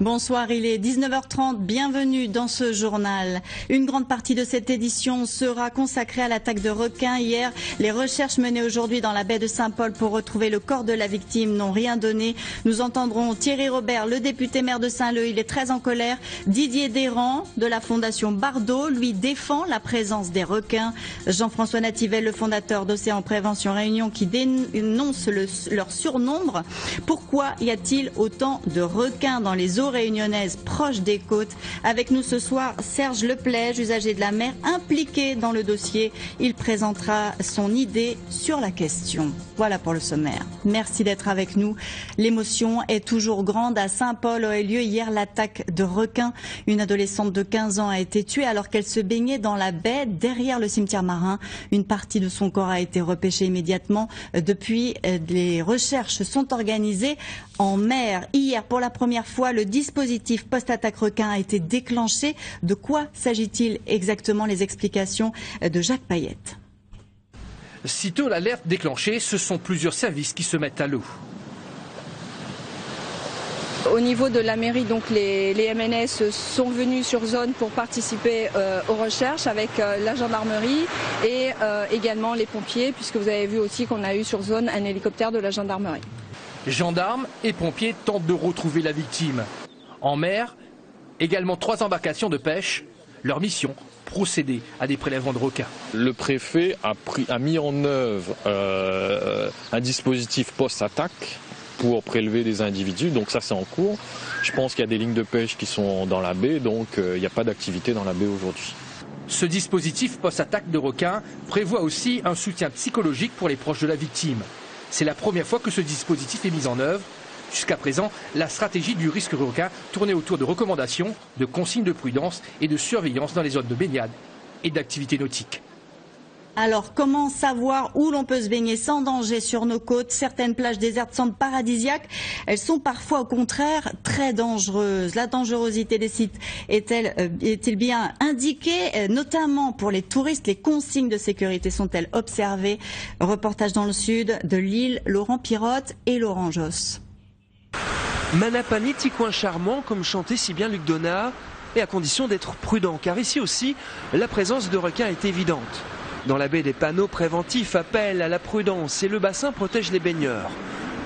Bonsoir, il est 19h30, bienvenue dans ce journal. Une grande partie de cette édition sera consacrée à l'attaque de requins. Hier, les recherches menées aujourd'hui dans la baie de Saint-Paul pour retrouver le corps de la victime n'ont rien donné. Nous entendrons Thierry Robert, le député maire de Saint-Leu, il est très en colère. Didier Desrands de la fondation Bardot, lui défend la présence des requins. Jean-François Nativel, le fondateur d'Océan Prévention Réunion, qui dénonce leur surnombre. Pourquoi y a-t-il autant de requins dans les eaux réunionnaises proches des côtes? Avec nous ce soir, Serge Leplège, usager de la mer, impliqué dans le dossier. Il présentera son idée sur la question. Voilà pour le sommaire. Merci d'être avec nous. L'émotion est toujours grande. À Saint-Paul a eu lieu hier l'attaque de requins. Une adolescente de 15 ans a été tuée alors qu'elle se baignait dans la baie derrière le cimetière marin. Une partie de son corps a été repêchée immédiatement. Depuis, les recherches sont organisées en mer. Hier, pour la première fois, le dispositif post-attaque requin a été déclenché. De quoi s'agit-il exactement? Les explications de Jacques Payette. Sitôt l'alerte déclenchée, ce sont plusieurs services qui se mettent à l'eau. Au niveau de la mairie, donc les MNS sont venus sur zone pour participer aux recherches avec la gendarmerie et également les pompiers, puisque vous avez vu aussi qu'on a eu sur zone un hélicoptère de la gendarmerie. Gendarmes et pompiers tentent de retrouver la victime. En mer, également 3 embarcations de pêche. Leur mission, procéder à des prélèvements de requins. Le préfet a mis en œuvre un dispositif post-attaque pour prélever des individus, donc ça c'est en cours. Je pense qu'il y a des lignes de pêche qui sont dans la baie, donc il n'y a pas d'activité dans la baie aujourd'hui. Ce dispositif post-attaque de requins prévoit aussi un soutien psychologique pour les proches de la victime. C'est la première fois que ce dispositif est mis en œuvre. Jusqu'à présent, la stratégie du risque requin tournait autour de recommandations, de consignes de prudence et de surveillance dans les zones de baignade et d'activité nautique. Alors, comment savoir où l'on peut se baigner sans danger sur nos côtes? Certaines plages désertes semblent paradisiaques. Elles sont parfois, au contraire, très dangereuses. La dangerosité des sites est-elle bien indiquée? Notamment pour les touristes, les consignes de sécurité sont-elles observées? Reportage dans le sud de l'île, Laurent Pirotte et Laurent Josse. Manapani, petit coin charmant, comme chantait si bien Luc Donat, et à condition d'être prudent, car ici aussi, la présence de requins est évidente. Dans la baie, des panneaux préventifs appellent à la prudence et le bassin protège les baigneurs.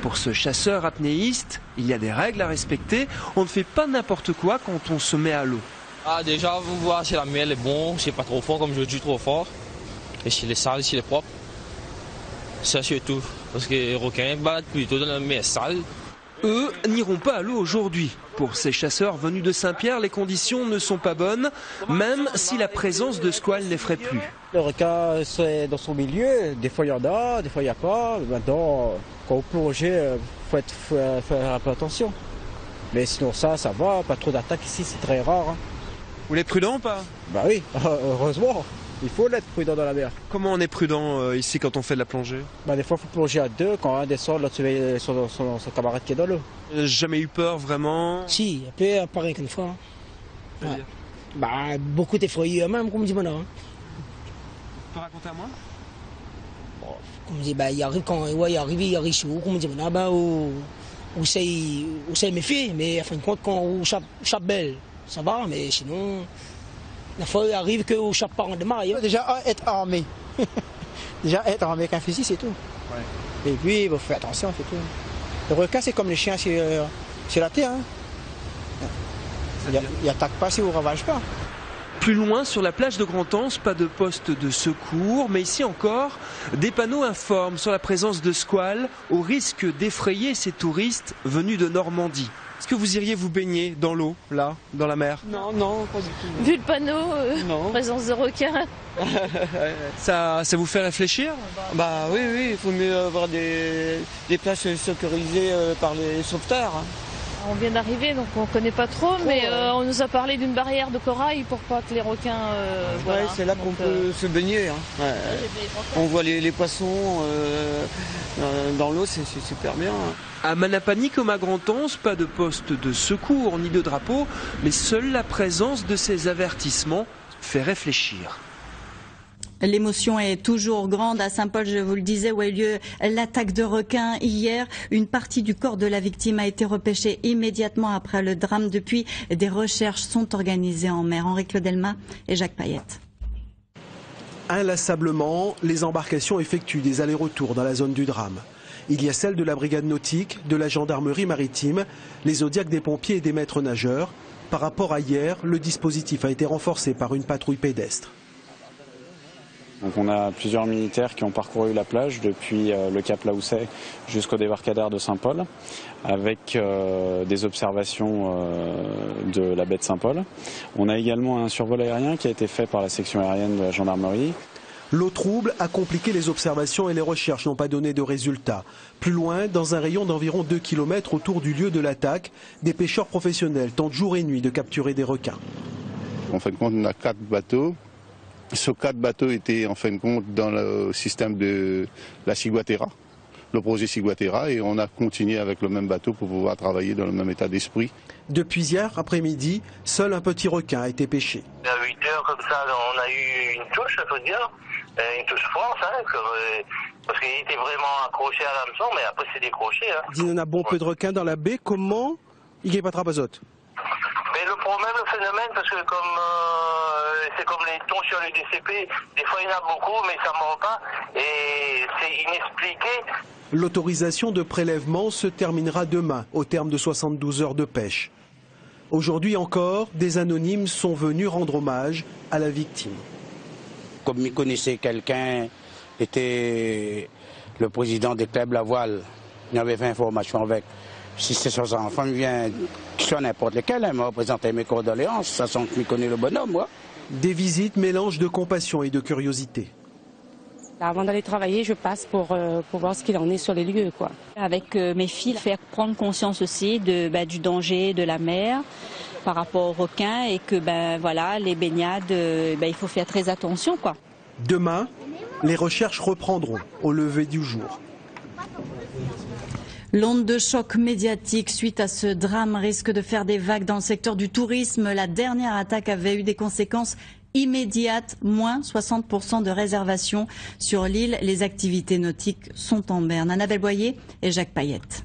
Pour ce chasseur apnéiste, il y a des règles à respecter. On ne fait pas n'importe quoi quand on se met à l'eau. Déjà, vous voyez si la mer est bon, c'est pas trop fort comme je dis trop fort. Et s'il est sale, s'il est propre. Ça surtout, parce que les requins battent plutôt dans la mer sale. Eux n'iront pas à l'eau aujourd'hui. Pour ces chasseurs venus de Saint-Pierre, les conditions ne sont pas bonnes, même si la présence de squales n'effraie plus. Le requin, c'est dans son milieu. Des fois, il y en a, des fois, il n'y a pas. Maintenant, quand on plonge, il faut faire un peu attention. Mais sinon, ça va. Pas trop d'attaques ici, c'est très rare. Hein. Vous êtes prudent ou pas? Bah oui, heureusement. Il faut l'être prudent dans la mer. Comment on est prudent ici quand on fait de la plongée? Bah, des fois, il faut plonger à 2. Quand un descend, l'autre surveille son camarade qui est dans l'eau. Jamais eu peur vraiment? Si, un peu pareil qu'une fois. Ouais. Bah, beaucoup d'effrayés même, comme dit maintenant. Tu peux raconter à moi? Comme dit, bah, il arrive quand il arrive chaud, comme dit maintenant, bah, où c'est méfier, mais en fin de compte, quand on chape belle, ça va, mais sinon. La fois, il arrive qu'au chapeau de démarre. Déjà, être armé. Déjà, être armé avec un fusil, c'est tout. Ouais. Et puis, il faut faire attention, c'est tout. Le requin, c'est comme les chiens sur la terre. Hein. Il n'attaque pas si on ne ravage pas. Plus loin, sur la plage de Grand-Anse, pas de poste de secours, mais ici encore, des panneaux informent sur la présence de squales, au risque d'effrayer ces touristes venus de Normandie. Est-ce que vous iriez vous baigner dans l'eau, là, dans la mer? Non, pas du tout. Vu le panneau, présence de requins. Ça vous fait réfléchir? Bah oui, il faut mieux avoir des plages sécurisées par les sauveteurs. Hein. On vient d'arriver, donc on ne connaît pas trop, mais on nous a parlé d'une barrière de corail pour pas que les requins... voilà. Ouais, c'est là qu'on peut se baigner. Hein. Ouais. On voit les poissons dans l'eau, c'est super bien. Hein. À Manapani comme à Grand-Anse, pas de poste de secours ni de drapeau, mais seule la présence de ces avertissements fait réfléchir. L'émotion est toujours grande à Saint-Paul, je vous le disais, où a eu lieu l'attaque de requins hier. Une partie du corps de la victime a été repêchée immédiatement après le drame. Depuis, des recherches sont organisées en mer. Henri Claudelma et Jacques Payette. Inlassablement, les embarcations effectuent des allers-retours dans la zone du drame. Il y a celle de la brigade nautique, de la gendarmerie maritime, les zodiacs des pompiers et des maîtres nageurs. Par rapport à hier, le dispositif a été renforcé par une patrouille pédestre. Donc on a plusieurs militaires qui ont parcouru la plage depuis le Cap Laousset jusqu'au débarcadère de Saint-Paul avec des observations de la baie de Saint-Paul. On a également un survol aérien qui a été fait par la section aérienne de la gendarmerie. L'eau trouble a compliqué les observations et les recherches n'ont pas donné de résultats. Plus loin, dans un rayon d'environ 2 km autour du lieu de l'attaque, des pêcheurs professionnels tentent jour et nuit de capturer des requins. En fin de compte, on a 4 bateaux. Ces 4 bateaux étaient en fin de compte dans le système de la Ciguatera, le projet Ciguatera, et on a continué avec le même bateau pour pouvoir travailler dans le même état d'esprit. Depuis hier après-midi, seul un petit requin a été pêché. À 8 heures comme ça, on a eu une touche, il faut dire, une touche forte, parce qu'il était vraiment accroché à l'hameçon, mais après c'est décroché. Il y en a bon peu de requins dans la baie, comment il n'y a pas de trapazote? Mais le problème, le phénomène, parce que c'est comme les thons sur le DCP, des fois il y en a beaucoup, mais ça ne mord pas, et c'est inexpliqué. L'autorisation de prélèvement se terminera demain, au terme de 72 heures de pêche. Aujourd'hui encore, des anonymes sont venus rendre hommage à la victime. Comme il connaissait quelqu'un, était le président des clubs La Voile, il avait fait information avec. Si c'est son enfant, il vient sur n'importe lequel, il m'a présenté mes condoléances, ça sent qu'il connaît le bonhomme, moi. Des visites mélangent de compassion et de curiosité. Avant d'aller travailler, je passe pour voir ce qu'il en est sur les lieux, quoi. Avec mes filles, faire prendre conscience aussi du danger de la mer par rapport aux requins et que voilà, les baignades, il faut faire très attention, quoi. Demain, les recherches reprendront au lever du jour. L'onde de choc médiatique suite à ce drame risque de faire des vagues dans le secteur du tourisme. La dernière attaque avait eu des conséquences immédiates, moins 60% de réservations sur l'île. Les activités nautiques sont en berne. Annabelle Boyer et Jacques Payette.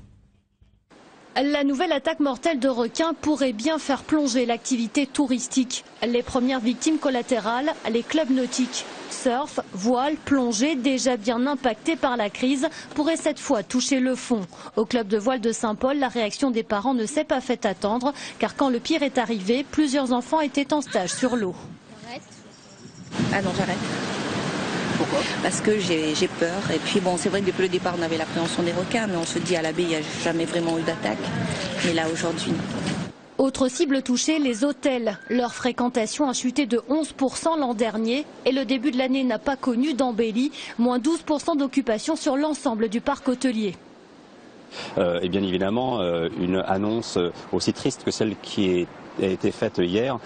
La nouvelle attaque mortelle de requins pourrait bien faire plonger l'activité touristique. Les premières victimes collatérales, les clubs nautiques. Surf, voile, plongée, déjà bien impactés par la crise, pourraient cette fois toucher le fond. Au club de voile de Saint-Paul, la réaction des parents ne s'est pas fait attendre, car quand le pire est arrivé, plusieurs enfants étaient en stage sur l'eau. Ah non, j'arrête. Pourquoi? Parce que j'ai peur. Et puis bon, c'est vrai que depuis le départ, on avait l'appréhension des requins, mais on se dit à la baie, il n'y a jamais vraiment eu d'attaque. Mais là, aujourd'hui, non. Autre cible touchée, les hôtels. Leur fréquentation a chuté de 11% l'an dernier et le début de l'année n'a pas connu d'embellie, moins 12% d'occupation sur l'ensemble du parc hôtelier. Et bien évidemment, une annonce aussi triste que celle qui a été faite hier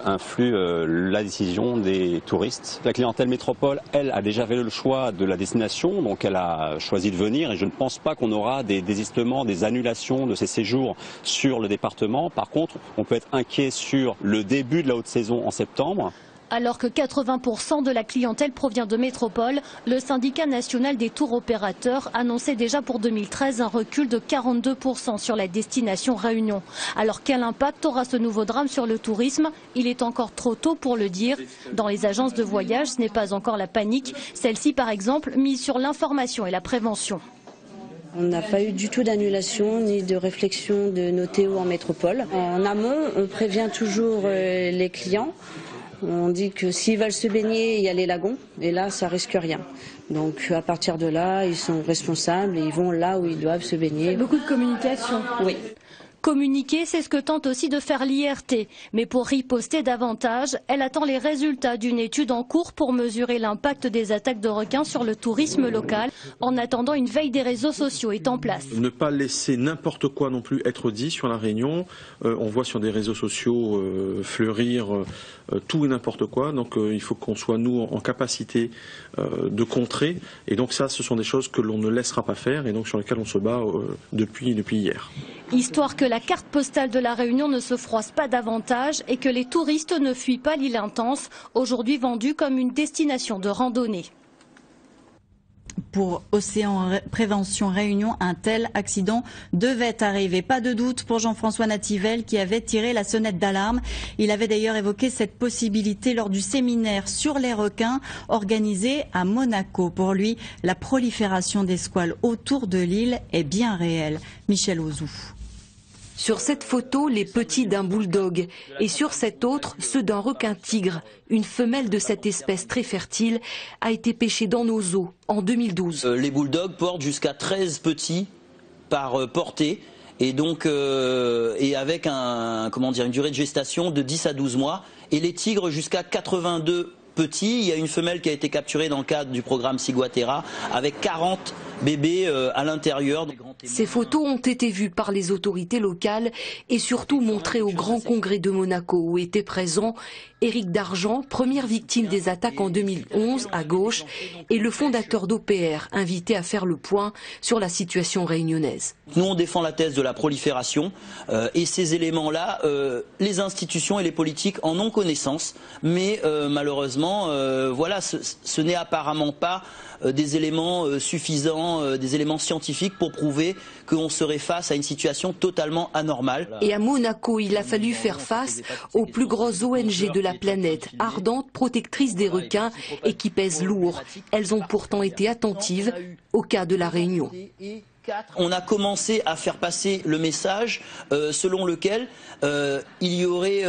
influe la décision des touristes. La clientèle métropole, elle, a déjà fait le choix de la destination, donc elle a choisi de venir et je ne pense pas qu'on aura des désistements, des annulations de ces séjours sur le département. Par contre, on peut être inquiet sur le début de la haute saison en septembre. Alors que 80% de la clientèle provient de métropole, le syndicat national des tours opérateurs annonçait déjà pour 2013 un recul de 42% sur la destination Réunion. Alors quel impact aura ce nouveau drame sur le tourisme? Il est encore trop tôt pour le dire. Dans les agences de voyage, ce n'est pas encore la panique. Celle-ci, par exemple, mise sur l'information et la prévention. On n'a pas eu du tout d'annulation ni de réflexion de nos TO en métropole. En amont, on prévient toujours les clients. On dit que s'ils veulent se baigner, il y a les lagons, et là, ça risque rien. Donc à partir de là, ils sont responsables et ils vont là où ils doivent se baigner. Beaucoup de communication. Oui. Communiquer, c'est ce que tente aussi de faire l'IRT. Mais pour riposter davantage, elle attend les résultats d'une étude en cours pour mesurer l'impact des attaques de requins sur le tourisme local. En attendant, une veille des réseaux sociaux est en place. Ne pas laisser n'importe quoi non plus être dit sur la Réunion. On voit sur des réseaux sociaux fleurir tout et n'importe quoi. Donc il faut qu'on soit, nous, en capacité de contrer. Et donc ça, ce sont des choses que l'on ne laissera pas faire et donc sur lesquelles on se bat depuis hier. Histoire que la carte postale de la Réunion ne se froisse pas davantage et que les touristes ne fuient pas l'île Intense, aujourd'hui vendue comme une destination de randonnée. Pour Océan Prévention Réunion, un tel accident devait arriver. Pas de doute pour Jean-François Nativel qui avait tiré la sonnette d'alarme. Il avait d'ailleurs évoqué cette possibilité lors du séminaire sur les requins organisé à Monaco. Pour lui, la prolifération des squales autour de l'île est bien réelle. Michel Ozou. Sur cette photo, les petits d'un bulldog et sur cette autre, ceux d'un requin-tigre. Une femelle de cette espèce très fertile a été pêchée dans nos eaux en 2012. Les bulldogs portent jusqu'à 13 petits par portée et donc et avec une durée de gestation de 10 à 12 mois et les tigres jusqu'à 82 petits. Il y a une femelle qui a été capturée dans le cadre du programme Ciguatera avec 40 bébés à l'intérieur. Ces photos ont été vues par les autorités locales et surtout montrées au Grand Congrès de Monaco où était présent Éric Dargent, première victime des attaques en 2011 à gauche, et le fondateur d'OPR, invité à faire le point sur la situation réunionnaise. Nous on défend la thèse de la prolifération et ces éléments-là, les institutions et les politiques en ont connaissance, mais malheureusement, voilà, ce n'est apparemment pas des éléments suffisants, des éléments scientifiques pour prouver qu'on serait face à une situation totalement anormale. Et à Monaco, il a fallu faire face aux plus grosses ONG de la planète, ardentes protectrices des requins et qui pèsent lourd. Elles ont pourtant été attentives au cas de la Réunion. On a commencé à faire passer le message selon lequel il y aurait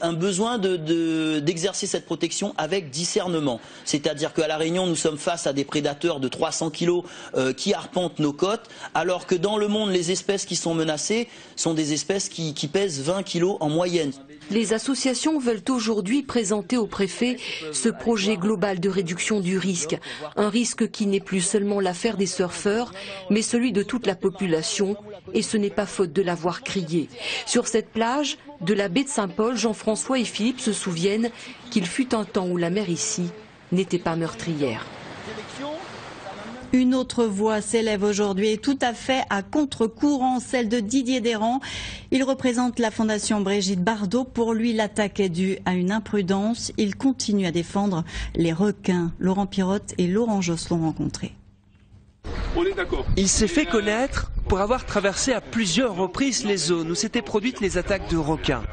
un besoin d'exercer cette protection avec discernement. C'est-à-dire qu'à La Réunion, nous sommes face à des prédateurs de 300 kilos qui arpentent nos côtes, alors que dans le monde, les espèces qui sont menacées sont des espèces qui pèsent 20 kilos en moyenne. Les associations veulent aujourd'hui présenter au préfet ce projet global de réduction du risque. Un risque qui n'est plus seulement l'affaire des surfeurs, mais celui de toute la population. Et ce n'est pas faute de l'avoir crié. Sur cette plage de la baie de Saint-Paul, Jean-François et Philippe se souviennent qu'il fut un temps où la mer ici n'était pas meurtrière. Une autre voix s'élève aujourd'hui et tout à fait à contre-courant, celle de Didier Desrands. Il représente la Fondation Brigitte Bardot. Pour lui, l'attaque est due à une imprudence. Il continue à défendre les requins. Laurent Pirotte et Laurent Josse l'ont rencontré. On est d'accord. Il s'est fait connaître pour avoir traversé à plusieurs reprises les zones où s'étaient produites les attaques de requins.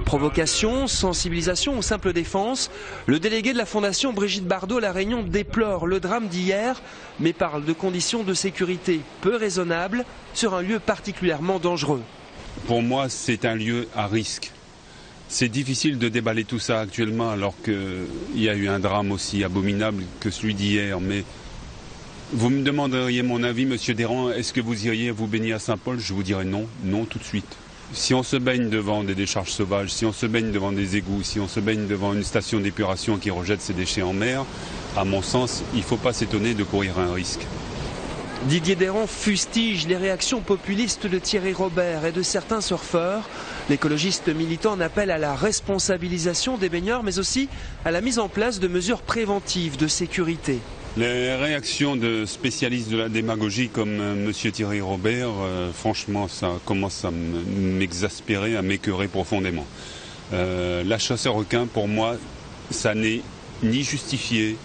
Provocation, sensibilisation ou simple défense, le délégué de la Fondation Brigitte Bardot à La Réunion déplore le drame d'hier, mais parle de conditions de sécurité peu raisonnables sur un lieu particulièrement dangereux. Pour moi, c'est un lieu à risque. C'est difficile de déballer tout ça actuellement alors qu'il y a eu un drame aussi abominable que celui d'hier, mais vous me demanderiez mon avis, monsieur Desrands, est-ce que vous iriez vous baigner à Saint-Paul? Je vous dirais non, non tout de suite. Si on se baigne devant des décharges sauvages, si on se baigne devant des égouts, si on se baigne devant une station d'épuration qui rejette ses déchets en mer, à mon sens, il ne faut pas s'étonner de courir un risque. Didier Desrands fustige les réactions populistes de Thierry Robert et de certains surfeurs. L'écologiste militant en appelle à la responsabilisation des baigneurs, mais aussi à la mise en place de mesures préventives de sécurité. Les réactions de spécialistes de la démagogie comme M. Thierry Robert, franchement, ça commence à m'exaspérer, à m'écœurer profondément. La chasse aux requins, pour moi, ça n'est ni justifié,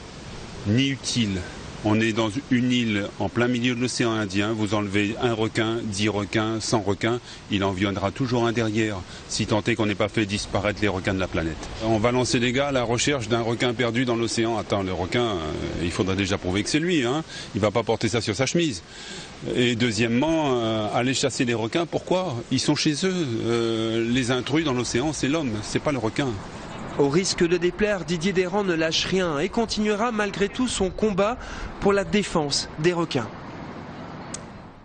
ni utile. On est dans une île en plein milieu de l'océan Indien, vous enlevez un requin, 10 requins, 100 requins, il en viendra toujours un derrière, si tant est qu'on n'ait pas fait disparaître les requins de la planète. On va lancer les gars à la recherche d'un requin perdu dans l'océan. Attends, le requin, il faudra déjà prouver que c'est lui, hein. Il ne va pas porter ça sur sa chemise. Et deuxièmement, aller chasser les requins, pourquoi? Ils sont chez eux. Les intrus dans l'océan, c'est l'homme, c'est pas le requin. Au risque de déplaire, Didier Desrands ne lâche rien et continuera malgré tout son combat pour la défense des requins.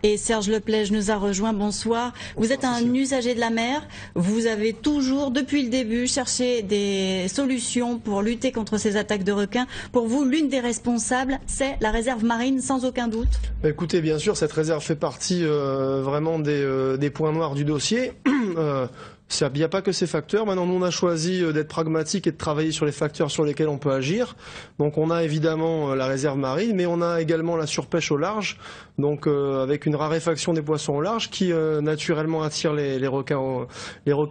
Et Serge Leplège nous a rejoint, bonsoir. Vous êtes un usager de la mer, vous avez toujours, depuis le début, cherché des solutions pour lutter contre ces attaques de requins. Pour vous, l'une des responsables, c'est la réserve marine, sans aucun doute? Écoutez, bien sûr, cette réserve fait partie vraiment des points noirs du dossier. Il n'y a pas que ces facteurs. Maintenant, nous, on a choisi d'être pragmatique et de travailler sur les facteurs sur lesquels on peut agir. Donc, on a évidemment la réserve marine, mais on a également la surpêche au large, donc avec une raréfaction des poissons au large qui naturellement attire les requins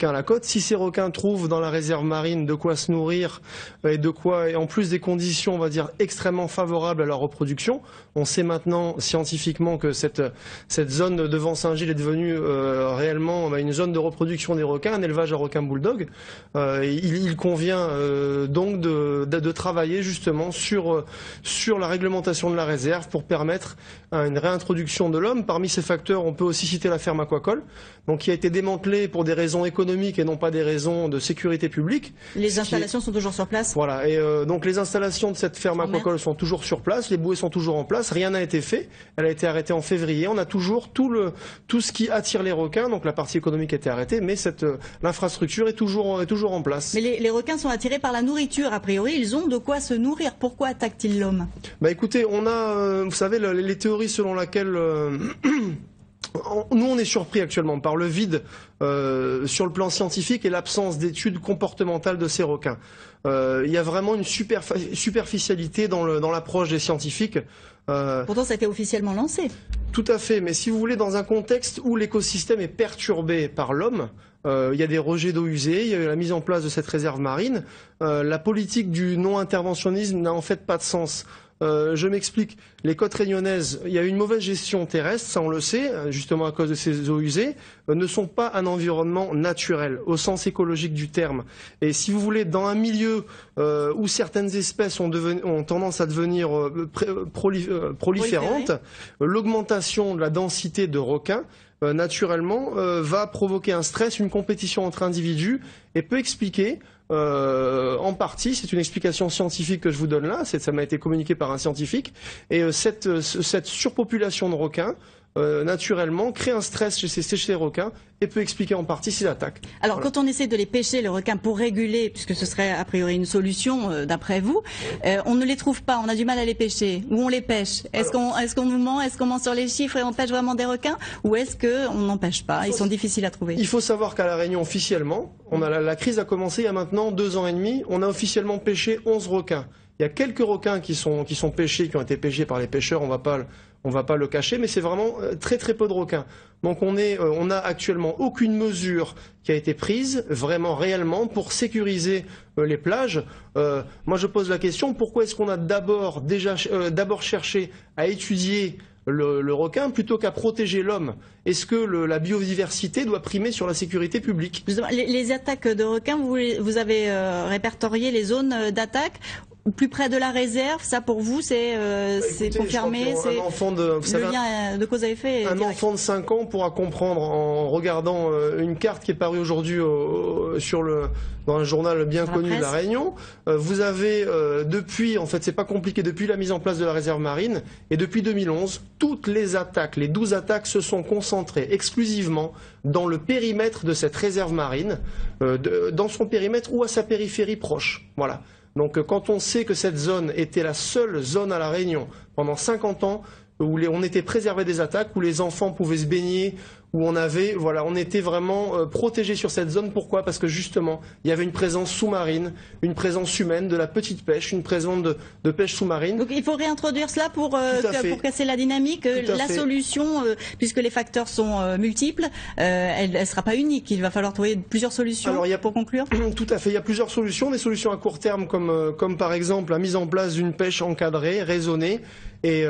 à la côte. Si ces requins trouvent dans la réserve marine de quoi se nourrir et en plus des conditions, on va dire, extrêmement favorables à leur reproduction, on sait maintenant scientifiquement que cette zone de Devant-Saint-Gilles est devenue réellement une zone de reproduction des requins, un élevage à requins bulldog. Il convient donc de travailler justement sur la réglementation de la réserve pour permettre une réintroduction de l'homme. Parmi ces facteurs, on peut aussi citer la ferme aquacole, donc qui a été démantelée pour des raisons économiques et non pas des raisons de sécurité publique. Les installations sont toujours sur place. Voilà, et donc les installations de cette ferme aquacole sont toujours sur place, les bouées sont toujours en place, rien n'a été fait. Elle a été arrêtée en février. On a toujours tout ce qui attire les requins, donc la partie économique a été arrêtée, mais l'infrastructure est toujours en place. Mais les requins sont attirés par la nourriture, a priori, ils ont de quoi se nourrir. Pourquoi attaquent-ils l'homme? Bah écoutez, on a, vous savez, les théories selon laquelle nous, on est surpris actuellement par le vide sur le plan scientifique et l'absence d'études comportementales de ces requins. Il y a vraiment une superficialité dans l'approche des scientifiques. Pourtant, ça a été officiellement lancé. Tout à fait, mais si vous voulez, dans un contexte où l'écosystème est perturbé par l'homme, il y a des rejets d'eau usée, il y a eu la mise en place de cette réserve marine. La politique du non-interventionnisme n'a en fait pas de sens. Je m'explique. Les côtes réunionnaises, il y a eu une mauvaise gestion terrestre, ça on le sait, justement à cause de ces eaux usées, ne sont pas un environnement naturel, au sens écologique du terme. Et si vous voulez, dans un milieu où certaines espèces ont tendance à devenir proliférantes, l'augmentation de la densité de requins, naturellement, va provoquer un stress, une compétition entre individus, et peut expliquer en partie, c'est une explication scientifique que je vous donne là, ça m'a été communiqué par un scientifique, et cette surpopulation de requins, naturellement, crée un stress chez les requins et peut expliquer en partie ces attaques. Alors, quand on essaie de les pêcher, le requin, pour réguler, puisque ce serait a priori une solution, d'après vous, on ne les trouve pas, on a du mal à les pêcher. Où on les pêche? Est-ce qu'on nous ment? Est-ce qu'on ment sur les chiffres et on pêche vraiment des requins? Ou est-ce qu'on n'en pêche pas? Ils sont difficiles à trouver. Il faut savoir qu'à La Réunion, officiellement, la crise a commencé il y a maintenant 2 ans et demi, on a officiellement pêché 11 requins. Il y a quelques requins qui sont pêchés, qui ont été pêchés par les pêcheurs, on va pas le cacher, mais c'est vraiment très très peu de requins. Donc on a actuellement aucune mesure qui a été prise, vraiment réellement, pour sécuriser les plages. Moi je pose la question, pourquoi est-ce qu'on a d'abord cherché à étudier le requin plutôt qu'à protéger l'homme? Est-ce que la biodiversité doit primer sur la sécurité publique? Justement, les attaques de requins, vous avez répertorié les zones d'attaque plus près de la réserve, ça pour vous c'est confirmé, c'est le lien de cause à effet. Un enfant de 5 ans pourra comprendre en regardant une carte qui est parue aujourd'hui dans un journal bien connu de La Réunion. Vous avez depuis, en fait c'est pas compliqué, depuis la mise en place de la réserve marine et depuis 2011, toutes les attaques, les 12 attaques se sont concentrées exclusivement dans le périmètre de cette réserve marine, dans son périmètre ou à sa périphérie proche. Voilà. Donc quand on sait que cette zone était la seule zone à La Réunion pendant 50 ans où on était préservé des attaques, où les enfants pouvaient se baigner, où on était vraiment protégé sur cette zone. Pourquoi? Parce que justement, il y avait une présence sous-marine, une présence humaine, de la petelle pêche, une présence de pêche sous-marine. Donc il faut réintroduire cela pour casser la dynamique. La solution, puisque les facteurs sont multiples, elle ne sera pas unique. Il va falloir trouver plusieurs solutions pour conclure. Tout à fait. Il y a plusieurs solutions. Des solutions à court terme comme par exemple la mise en place d'une pêche encadrée, raisonnée. Et,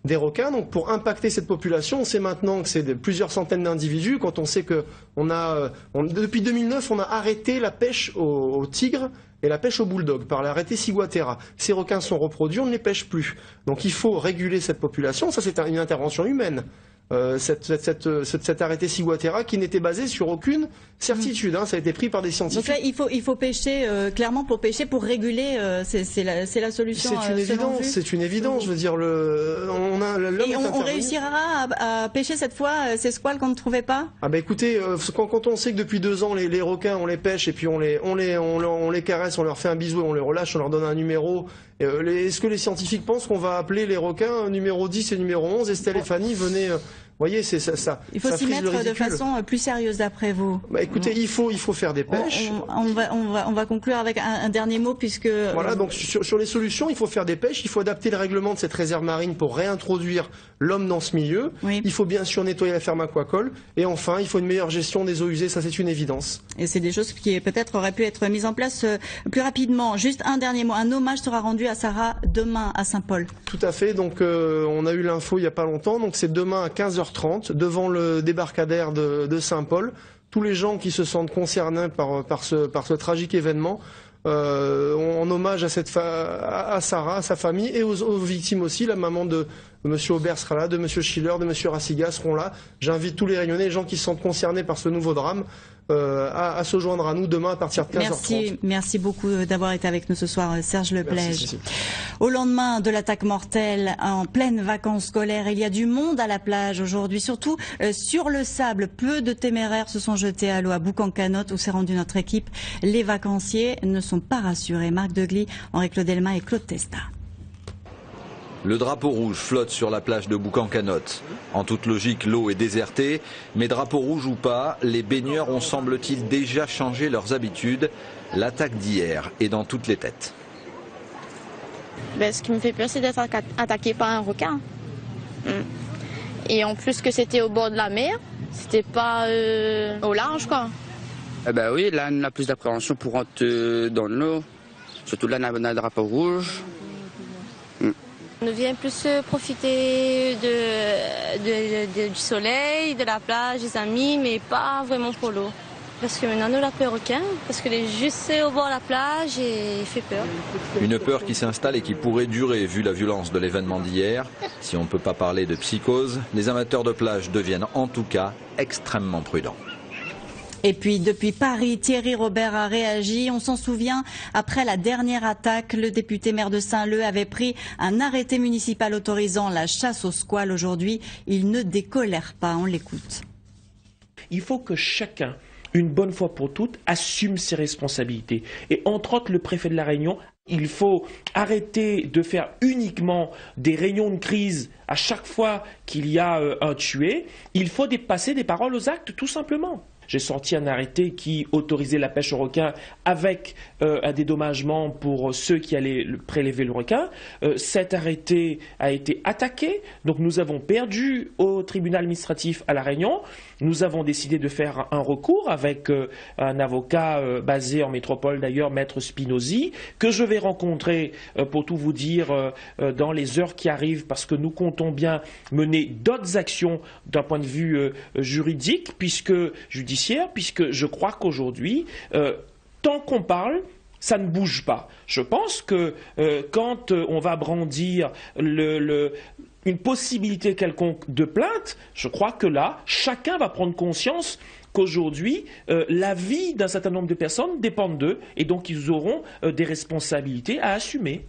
des requins, donc pour impacter cette population, on sait maintenant que c'est plusieurs centaines d'individus. Quand on sait que depuis 2009, on a arrêté la pêche au tigre et la pêche au bulldog par l'arrêté Ciguatera. Ces requins sont reproduits, on ne les pêche plus. Donc il faut réguler cette population. Ça, c'est une intervention humaine. Cet arrêté Ciguatera qui n'était basé sur aucune certitude, ça a été pris par des scientifiques. Donc là, il faut pêcher clairement pour réguler, c'est la solution. C'est une évidence, je veux dire on réussira à pêcher cette fois ces squales qu'on ne trouvait pas. Ah bah écoutez, quand on sait que depuis 2 ans les requins on les pêche et puis on les caresse, on leur fait un bisou, on les relâche, on leur donne un numéro. Est-ce que les scientifiques pensent qu'on va appeler les requins numéro 10 et numéro 11 Estelle et Fanny, voyez, c'est ça. Il faut s'y mettre de façon plus sérieuse d'après vous. Bah, écoutez, il faut faire des pêches. On va conclure avec un dernier mot puisque... Voilà, donc sur les solutions, il faut faire des pêches, il faut adapter le règlement de cette réserve marine pour réintroduire l'homme dans ce milieu. Oui. Il faut bien sûr nettoyer la ferme aquacole. Et enfin, il faut une meilleure gestion des eaux usées, ça c'est une évidence. Et c'est des choses qui peut-être auraient pu être mises en place plus rapidement. Juste un dernier mot, un hommage sera rendu à Sarah demain à Saint-Paul. Tout à fait, donc on a eu l'info il n'y a pas longtemps, donc c'est demain à 15h30 devant le débarcadère de Saint-Paul. Tous les gens qui se sentent concernés par ce tragique événement, en hommage à Sarah, à sa famille et aux victimes aussi. La maman de M. Aubert sera là, de M. Schiller, de M. Rassiga seront là. J'invite tous les Réunionnais, les gens qui se sentent concernés par ce nouveau drame, à se joindre à nous demain à partir de 15h30. Merci beaucoup d'avoir été avec nous ce soir, Serge Leplège. Au lendemain de l'attaque mortelle, en pleine vacances scolaires, il y a du monde à la plage aujourd'hui, surtout sur le sable. Peu de téméraires se sont jetés à l'eau à Boucan-Canotte où s'est rendue notre équipe. Les vacanciers ne sont pas rassurés. Marc Degly, Henri-Claude Delma et Claude Testa. Le drapeau rouge flotte sur la plage de Boucan-Canotte. En toute logique, l'eau est désertée, mais drapeau rouge ou pas, les baigneurs ont semble-t-il déjà changé leurs habitudes. L'attaque d'hier est dans toutes les têtes. Ce qui me fait peur, c'est d'être attaqué par un requin. Et en plus que c'était au bord de la mer, c'était pas au large, quoi. Oui, là, on a plus d'appréhension pour rentrer dans l'eau. Surtout là, on a le drapeau rouge. On vient plus profiter du soleil, de la plage, des amis, mais pas vraiment pour l'eau. Parce que maintenant, on a peur requin, parce qu'il est juste au bord de la plage et il fait peur. Une peur qui s'installe et qui pourrait durer vu la violence de l'événement d'hier. Si on ne peut pas parler de psychose, les amateurs de plage deviennent en tout cas extrêmement prudents. Et puis, depuis Paris, Thierry Robert a réagi. On s'en souvient, après la dernière attaque, le député maire de Saint-Leu avait pris un arrêté municipal autorisant la chasse aux squales. Aujourd'hui, il ne décolère pas. On l'écoute. Il faut que chacun, une bonne fois pour toutes, assume ses responsabilités. Et entre autres, le préfet de la Réunion, il faut arrêter de faire uniquement des réunions de crise à chaque fois qu'il y a un tué. Il faut passer des paroles aux actes, tout simplement. J'ai sorti un arrêté qui autorisait la pêche au requin avec un dédommagement pour ceux qui allaient prélever le requin. Cet arrêté a été attaqué, donc nous avons perdu au tribunal administratif à La Réunion. Nous avons décidé de faire un recours avec un avocat basé en métropole d'ailleurs, Maître Spinozzi, que je vais rencontrer, pour tout vous dire, dans les heures qui arrivent, parce que nous comptons bien mener d'autres actions d'un point de vue juridique, puisque je crois qu'aujourd'hui, tant qu'on parle, ça ne bouge pas. Je pense que quand on va brandir une possibilité quelconque de plainte, je crois que là, chacun va prendre conscience qu'aujourd'hui, la vie d'un certain nombre de personnes dépend d'eux et donc ils auront des responsabilités à assumer.